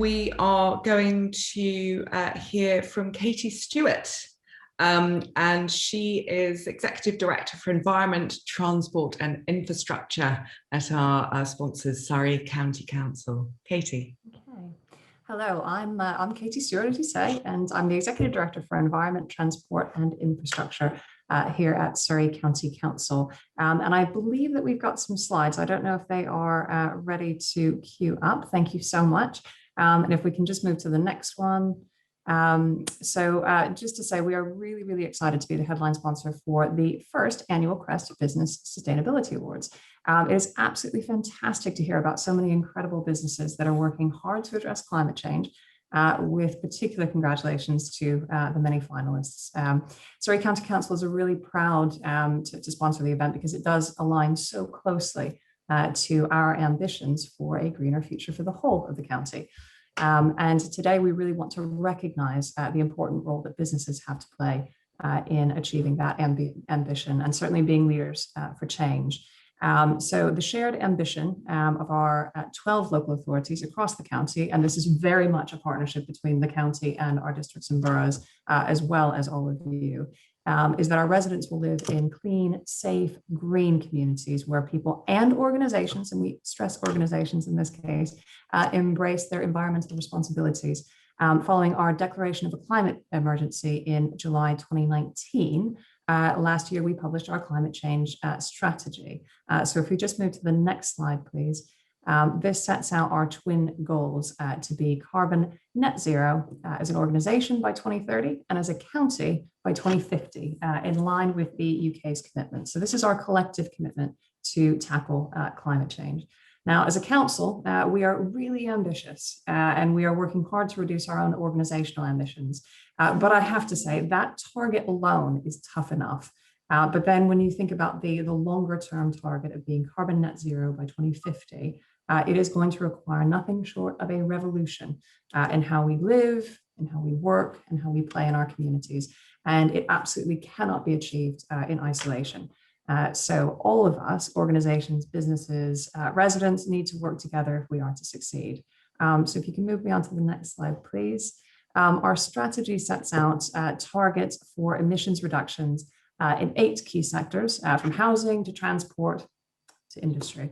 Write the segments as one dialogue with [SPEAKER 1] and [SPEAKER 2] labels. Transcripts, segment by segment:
[SPEAKER 1] we are going to hear from Katie Steward, and she is Executive Director for Environment, Transport and Infrastructure at our sponsors, Surrey County Council. Katie.
[SPEAKER 2] Okay. Hello, I'm Katie Steward, as you say, and I'm the Executive Director for Environment, Transport and Infrastructure here at Surrey County Council. And I believe that we've got some slides. I don't know if they are ready to queue up. Thank you so much. And if we can just move to the next one. Just to say, we are really, really excited to be the headline sponsor for the first annual Crest Business Sustainability Awards. It is absolutely fantastic to hear about so many incredible businesses that are working hard to address climate change, with particular congratulations to the many finalists. Surrey County Council is really proud to sponsor the event because it does align so closely to our ambitions for a greener future for the whole of the county. And today we really want to recognize the important role that businesses have to play in achieving that ambition and certainly being leaders for change. So the shared ambition of our 12 local authorities across the county, and this is very much a partnership between the county and our districts and boroughs, as well as all of you, is that our residents will live in clean, safe, green communities where people and organizations, and we stress organizations in this case, embrace their environmental responsibilities. Following our declaration of a climate emergency in July 2019, last year we published our climate change strategy. So if we just move to the next slide, please. This sets out our twin goals to be carbon net zero as an organization by 2030 and as a county by 2050, in line with the UK's commitment. So this is our collective commitment to tackle climate change. Now, as a council, we are really ambitious and we are working hard to reduce our own organizational emissions. But I have to say that target alone is tough enough. But then when you think about the longer term target of being carbon net zero by 2050, it is going to require nothing short of a revolution in how we live, in how we work, and how we play in our communities. And it absolutely cannot be achieved in isolation. So all of us, organizations, businesses, residents need to work together if we are to succeed. So if you can move me on to the next slide, please. Our strategy sets out targets for emissions reductions in 8 key sectors, from housing to transport to industry.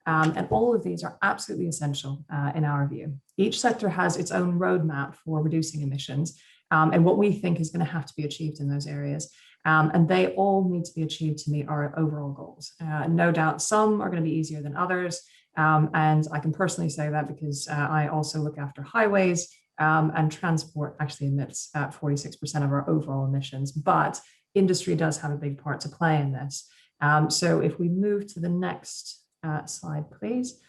[SPEAKER 2] And all of these are absolutely essential in our view. Each sector has its own roadmap for reducing emissions and what we think is going to have to be achieved in those areas. And they all need to be achieved to meet our overall goals. No doubt some are going to be easier than others. And I can personally say that because I also look after highways, and transport actually emits 46% of our overall emissions, but industry does have a big part to play in this. So if we move to the next slide, please.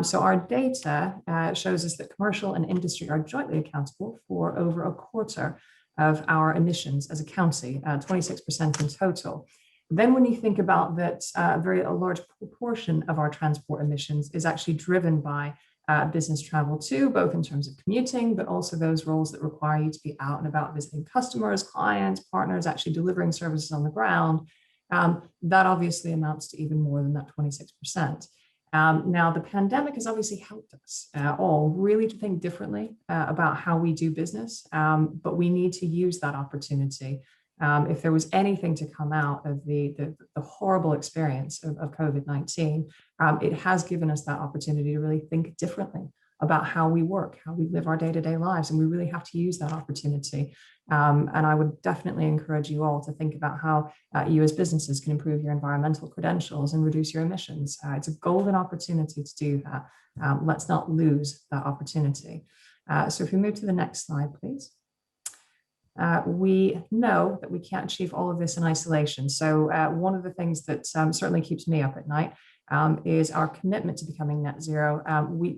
[SPEAKER 2] So our data shows us that commercial and industry are jointly accountable for over a quarter of our emissions as a county, 26% in total. Then when you think about that, a large proportion of our transport emissions is actually driven by business travel too, both in terms of commuting, but also those roles that require you to be out and about visiting customers, clients, partners, actually delivering services on the ground. That obviously amounts to even more than that 26%. Now, the pandemic has obviously helped us all really to think differently about how we do business, but we need to use that opportunity. If there was anything to come out of the horrible experience of COVID-19, it has given us that opportunity to really think differently about how we work, how we live our day-to-day lives, and we really have to use that opportunity. And I would definitely encourage you all to think about how you as businesses can improve your environmental credentials and reduce your emissions. It's a golden opportunity to do that. Let's not lose that opportunity. So if we move to the next slide, please. We know that we can't achieve all of this in isolation. So one of the things that certainly keeps me up at night is our commitment to becoming net zero.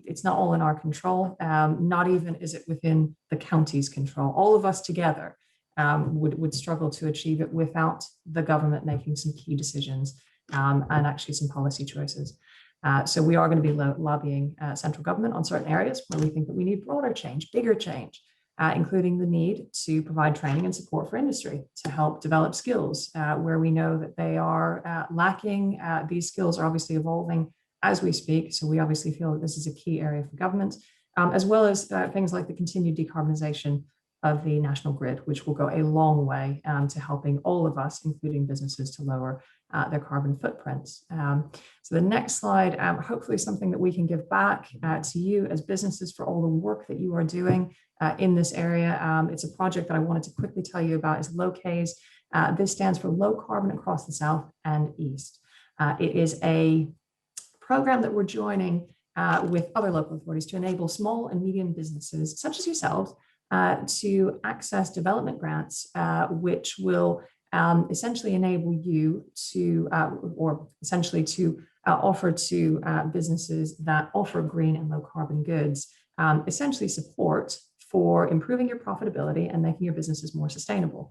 [SPEAKER 2] It's not all in our control, not even is it within the county's control. All of us together would struggle to achieve it without the government making some key decisions and actually some policy choices. So we are going to be lobbying central government on certain areas where we think that we need broader change, bigger change. Including the need to provide training and support for industry to help develop skills where we know that they are lacking. These skills are obviously evolving as we speak, so we obviously feel that this is a key area for government. as well as things like the continued decarbonization of the national grid, which will go a long way to helping all of us, including businesses, to lower their carbon footprints. So the next slide, hopefully something that we can give back to you as businesses for all the work that you are doing in this area. It's a project that I wanted to quickly tell you about, is LOCASE. This stands for Low Carbon Across the South and East. It is a program that we're joining with other local authorities to enable small and medium businesses, such as yourselves, to access development grants, which will essentially enable you to, or essentially to offer to businesses that offer green and low carbon goods, essentially support for improving your profitability and making your businesses more sustainable.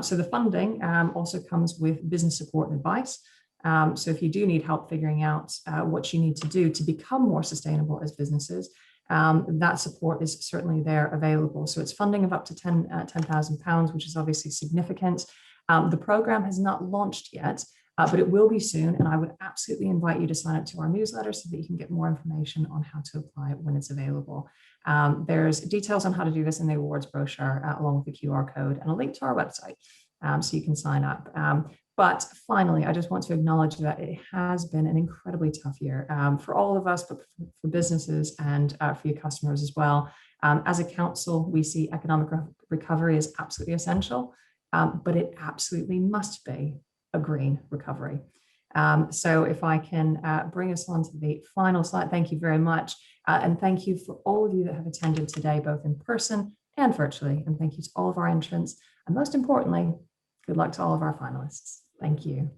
[SPEAKER 2] So the funding also comes with business support and advice. So if you do need help figuring out what you need to do to become more sustainable as businesses, that support is certainly there available. So it's funding of up to £10,000, which is obviously significant. The program has not launched yet, but it will be soon. And I would absolutely invite you to sign up to our newsletter so that you can get more information on how to apply when it's available. There's details on how to do this in the awards brochure, along with the QR code and a link to our website, so you can sign up. But finally, I just want to acknowledge that it has been an incredibly tough year for all of us, but for businesses and for your customers as well. As a council, we see economic recovery as absolutely essential, but it absolutely must be a green recovery. So if I can bring us on to the final slide, thank you very much. And thank you for all of you that have attended today, both in person and virtually. And thank you to all of our entrants. And most importantly, good luck to all of our finalists. Thank you.